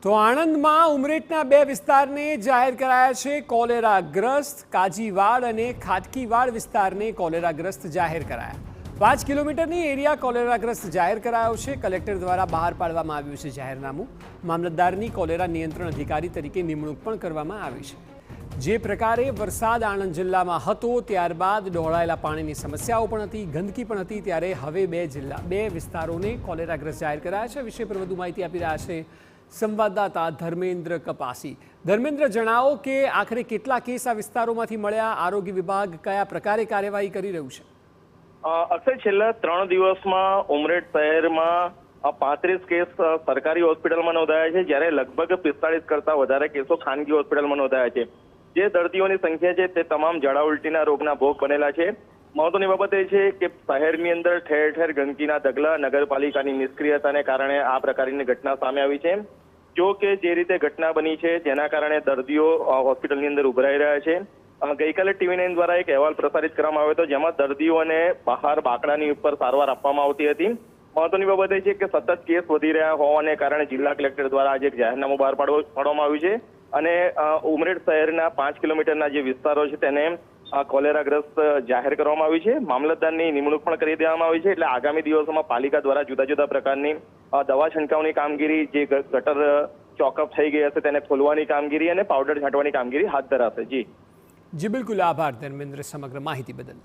તો આણંદમાં ઉમરેઠના બે વિસ્તારને જાહેર કરાયા છે કોલેરાગ્રસ્ત। કાજીવાડ અને ખાટકીવાડ વિસ્તારને કોલેરાગ્રસ્ત જાહેર કરાયા। 5 કિલોમીટરની એરિયા કોલેરાગ્રસ્ત જાહેર કરાયો છે। કલેક્ટર દ્વારા બહાર પાડવામાં આવ્યું છે જાહેરનામું। મામલતદારની કોલેરા નિયંત્રણ અધિકારી તરીકે નિમણૂક પણ કરવામાં આવી છે। જે પ્રકારે વરસાદ આણંદ જિલ્લામાં હતો ત્યારબાદ ડહોળાયેલા પાણીની સમસ્યાઓ પણ હતી, ગંદકી પણ હતી, ત્યારે હવે બે વિસ્તારોને કોલેરાગ્રસ્ત જાહેર કરાયા છે। વિષય પર વધુ માહિતી આપી રહ્યા છે સંવાદદાતા ધર્મેન્દ્ર કપાસી। ધર્મેન્દ્ર, જણાવો કે આખરે કેટલા કેસ આ વિસ્તારોમાંથી મળ્યા, આરોગ્ય વિભાગ કયા પ્રકારે કાર્યવાહી કરી રહ્યું છે? અક્ષય, છેલ્લા 3 દિવસમાં ઉમરેઠ શહેરમાં 35 કેસ સરકારી હોસ્પિટલમાં નોંધાયા છે, જ્યારે લગભગ 45 કરતા વધારે કેસો ખાનગી હોસ્પિટલમાં નોંધાયા છે। જે દર્દીઓની સંખ્યા છે તે તમામ ઝાડા ઉલટીના રોગના ભોગ બનેલા છે। મહત્વની બાબત એ છે કે શહેરની અંદર ઠેર ઠેર ગંદકીના ઢગલા, નગરપાલિકાની નિષ્ક્રિયતાને કારણે આ પ્રકારની ઘટના સામે આવી છે। જો કે જે રીતે ઘટના બની છે જેના કારણે દર્દીઓ હોસ્પિટલની અંદર ઉભરાઈ રહ્યા છે। ગઈકાલે TV9 દ્વારા એક અહેવાલ પ્રસારિત કરવામાં આવ્યો હતો, જેમાં દર્દીઓને બહાર બાકડાની ઉપર સારવાર આપવામાં આવતી હતી। મહત્વની બાબત એ છે કે સતત કેસ વધી રહ્યા હોવાને કારણે જિલ્લા કલેક્ટર દ્વારા આજે એક જાહેરનામું બહાર પાડવામાં આવ્યું છે અને ઉમરેઠ શહેરના 5 કિલોમીટરના જે વિસ્તારો છે તેને કોલેરાગ્રસ્ત જાહેર કરવામાં આવ્યું છે। મામલતદારની નિમણૂક પણ કરી દેવામાં આવી છે, એટલે આગામી દિવસોમાં પાલિકા દ્વારા જુદા જુદા પ્રકારની દવા છંટકાવની કામગીરી, જે ગટર ચોકઅપ થઈ ગઈ હશે તેને ખોલવાની કામગીરી અને પાવડર છાંટવાની કામગીરી હાથ ધરાશે। જી બિલકુલ, આભાર ધર્મેન્દ્ર સમગ્ર માહિતી બદલ।